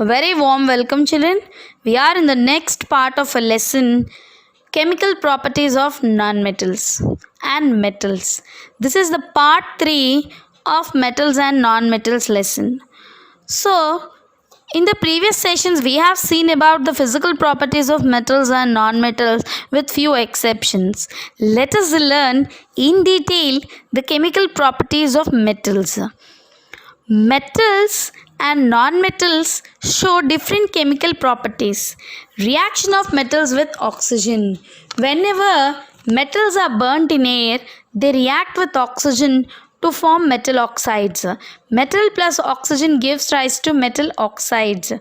A very warm welcome, children. We are in the next part of a lesson, chemical properties of nonmetals and metals. This is the part 3 of metals and nonmetals lesson. So, in the previous sessions, we have seen about the physical properties of metals and nonmetals with few exceptions. Let us learn in detail the chemical properties of metals. Metals and non-metals show different chemical properties. Reaction of metals with oxygen. Whenever metals are burnt in air, they react with oxygen to form metal oxides. Metal plus oxygen gives rise to metal oxides.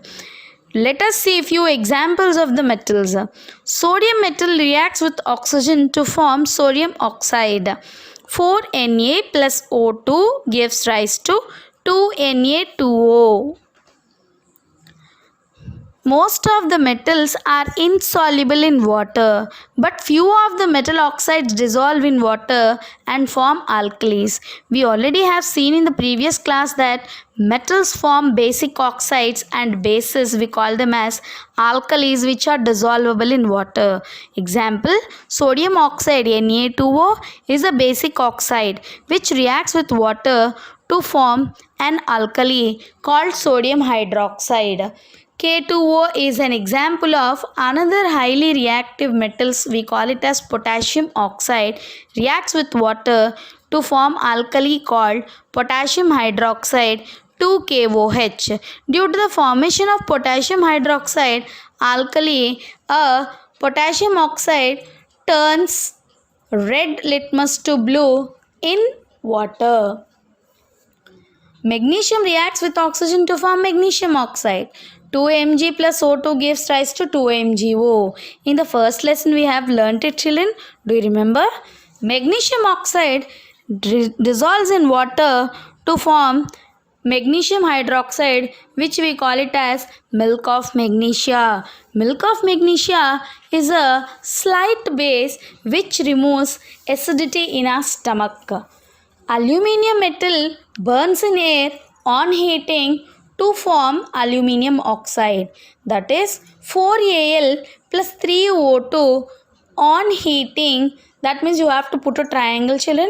Let us see a few examples of the metals. Sodium metal reacts with oxygen to form sodium oxide. 4Na plus O2 gives rise to 2Na2O. Most of the metals are insoluble in water, but few of the metal oxides dissolve in water and form alkalis. We already have seen in the previous class that metals form basic oxides and bases, we call them as alkalis, which are dissolvable in water. Example, sodium oxide Na2O is a basic oxide which reacts with water to form an alkali called sodium hydroxide. K2O is an example of another highly reactive metals. We call it as potassium oxide. Reacts with water to form alkali called potassium hydroxide 2KOH. Due to the formation of potassium hydroxide alkali, a potassium oxide turns red litmus to blue in water. Magnesium reacts with oxygen to form magnesium oxide. 2Mg plus O2 gives rise to 2MgO. In the first lesson we have learnt it, children. Do you remember? Magnesium oxide dissolves in water to form magnesium hydroxide, which we call it as milk of magnesia. Milk of magnesia is a slight base which removes acidity in our stomach. Aluminium metal burns in air on heating to form aluminium oxide, that is 4Al plus 3O2 on heating, that means you have to put a triangle, children,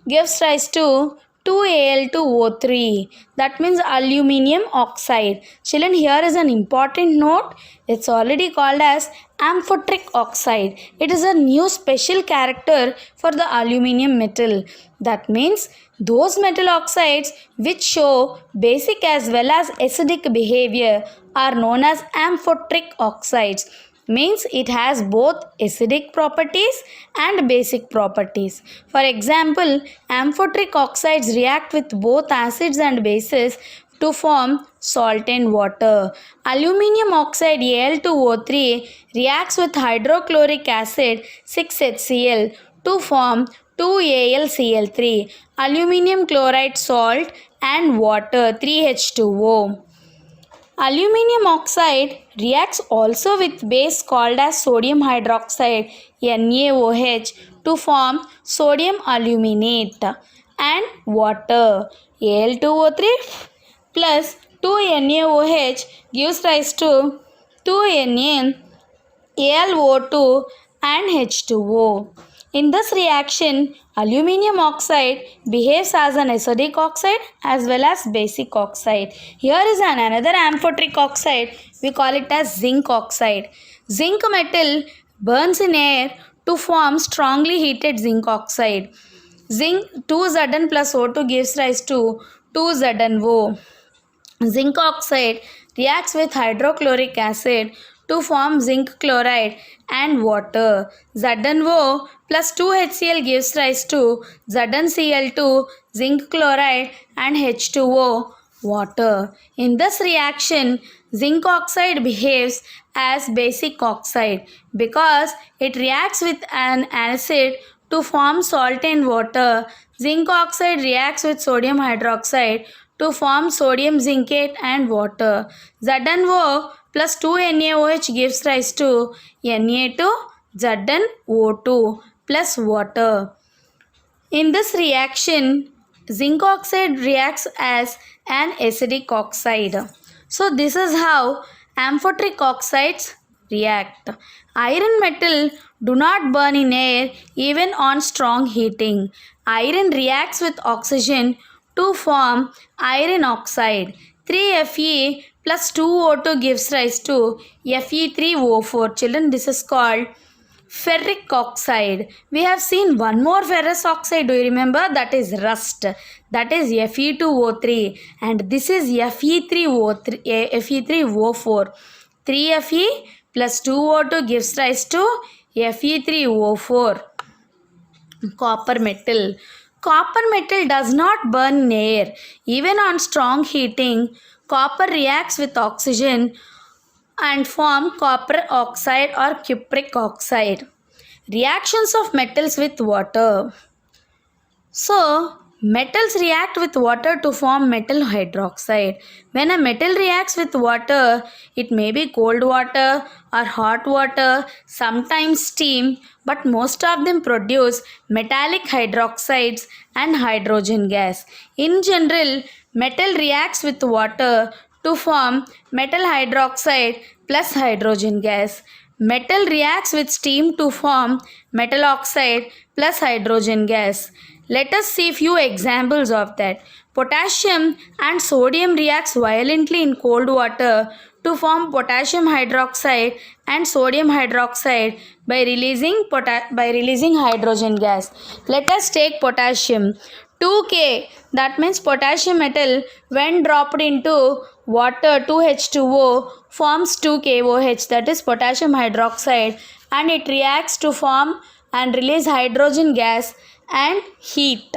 gives rise to 2Al2O3, that means aluminium oxide. Children, here is an important note. It's already called as amphoteric oxide. It is a new special character for the aluminium metal. That means those metal oxides which show basic as well as acidic behavior are known as amphoteric oxides. Means it has both acidic properties and basic properties. For example, amphoteric oxides react with both acids and bases to form salt and water. Aluminium oxide Al2O3 reacts with hydrochloric acid 6HCl to form 2AlCl3, aluminium chloride salt and water 3H2O. Aluminium oxide reacts also with base called as sodium hydroxide NaOH to form sodium aluminate and water. Al2O3 plus 2NaOH gives rise to 2NaAlO2 and H2O. In this reaction, aluminium oxide behaves as an acidic oxide as well as basic oxide. Here is another amphoteric oxide. We call it as zinc oxide. Zinc metal burns in air to form strongly heated zinc oxide. Zinc 2Zn plus O2 gives rise to 2ZnO. Zinc oxide reacts with hydrochloric acid to form zinc chloride and water. ZnO plus 2HCl gives rise to ZnCl2, zinc chloride and H2O, water. In this reaction, zinc oxide behaves as basic oxide because it reacts with an acid to form salt and water. Zinc oxide reacts with sodium hydroxide to form sodium zincate and water. ZnO plus 2NaOH gives rise to Na2ZnO2 plus water. In this reaction, zinc oxide reacts as an acidic oxide. So this is how amphoteric oxides react. Iron metal do not burn in air even on strong heating. Iron reacts with oxygen to form iron oxide. 3Fe plus 2O2 gives rise to Fe3O4. Children, this is called ferric oxide. We have seen one more ferrous oxide. Do you remember? That is rust. That is Fe2O3, and this is Fe3O4. 3Fe plus 2O2 gives rise to Fe3O4. Copper metal. Copper metal does not burn in air. Even on strong heating, copper reacts with oxygen and form copper oxide or cupric oxide. Reactions of metals with water. So, metals react with water to form metal hydroxide. When a metal reacts with water, it may be cold water or hot water, sometimes steam, but most of them produce metallic hydroxides and hydrogen gas. In general, metal reacts with water to form metal hydroxide plus hydrogen gas. Metal reacts with steam to form metal oxide plus hydrogen gas. Let us see few examples of that. Potassium and sodium reacts violently in cold water to form potassium hydroxide and sodium hydroxide by releasing hydrogen gas. Let us take potassium. 2K, that means potassium metal, when dropped into water 2H2O forms 2KOH, that is potassium hydroxide, and it reacts to form and release hydrogen gas and heat,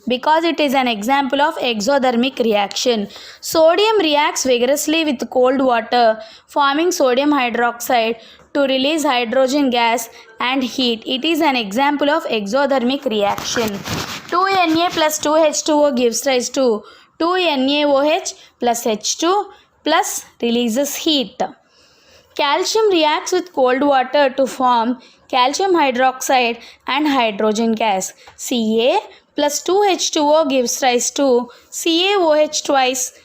because it is an example of exothermic reaction. Sodium reacts vigorously with cold water forming sodium hydroxide to release hydrogen gas and heat. It is an example of exothermic reaction. 2Na plus 2H2O gives rise to 2NaOH plus H2 plus releases heat. Calcium reacts with cold water to form calcium hydroxide and hydrogen gas. Ca plus 2H2O gives rise to CaOH twice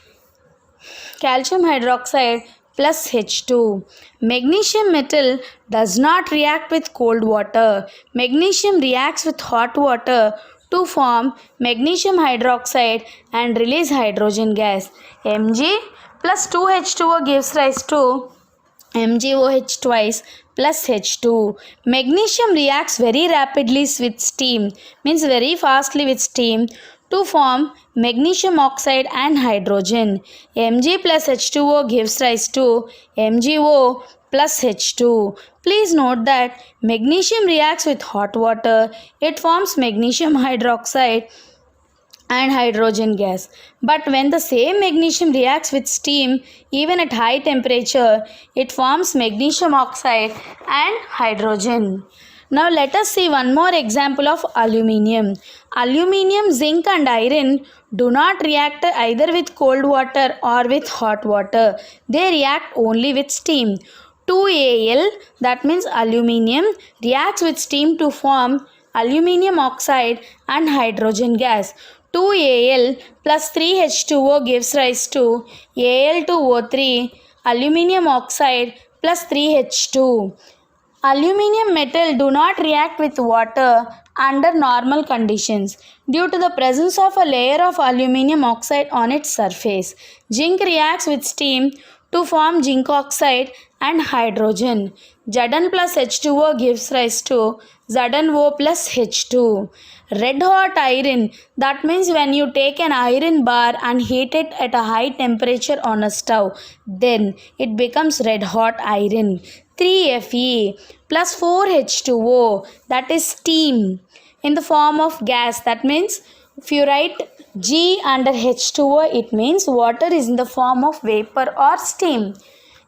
calcium hydroxide plus H2. Magnesium metal does not react with cold water. Magnesium reacts with hot water to form magnesium hydroxide and release hydrogen gas. Mg plus 2H2O gives rise to MgOH twice plus H2. Magnesium reacts very rapidly with steam, means very fastly with steam, to form magnesium oxide and hydrogen. Mg plus H2O gives rise to MgO plus H2. Please note that magnesium reacts with hot water. It forms magnesium hydroxide and hydrogen gas. But when the same magnesium reacts with steam, even at high temperature, it forms magnesium oxide and hydrogen. Now let us see one more example of aluminium. Aluminium, zinc and iron do not react either with cold water or with hot water. They react only with steam. 2Al, that means aluminium, reacts with steam to form aluminium oxide and hydrogen gas. 2Al plus 3H2O gives rise to Al2O3, aluminium oxide plus 3H2. Aluminium metal do not react with water under normal conditions due to the presence of a layer of aluminium oxide on its surface. Zinc reacts with steam to form zinc oxide and hydrogen. Zn plus H2O gives rise to ZnO plus H2. Red hot iron, that means when you take an iron bar and heat it at a high temperature on a stove, then it becomes red hot iron. 3Fe plus 4H2O, that is steam in the form of gas. That means if you write G under H2O, it means water is in the form of vapor or steam.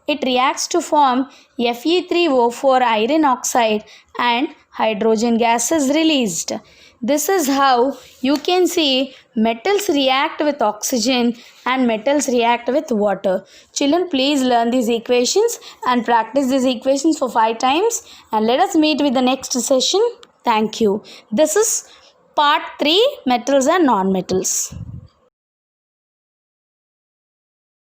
It reacts to form Fe3O4 iron oxide and hydrogen gas is released. This is how you can see metals react with oxygen and metals react with water. Children, please learn these equations and practice these equations for 5 times, and let us meet with the next session. Thank you. This is part 3, metals and non-metals.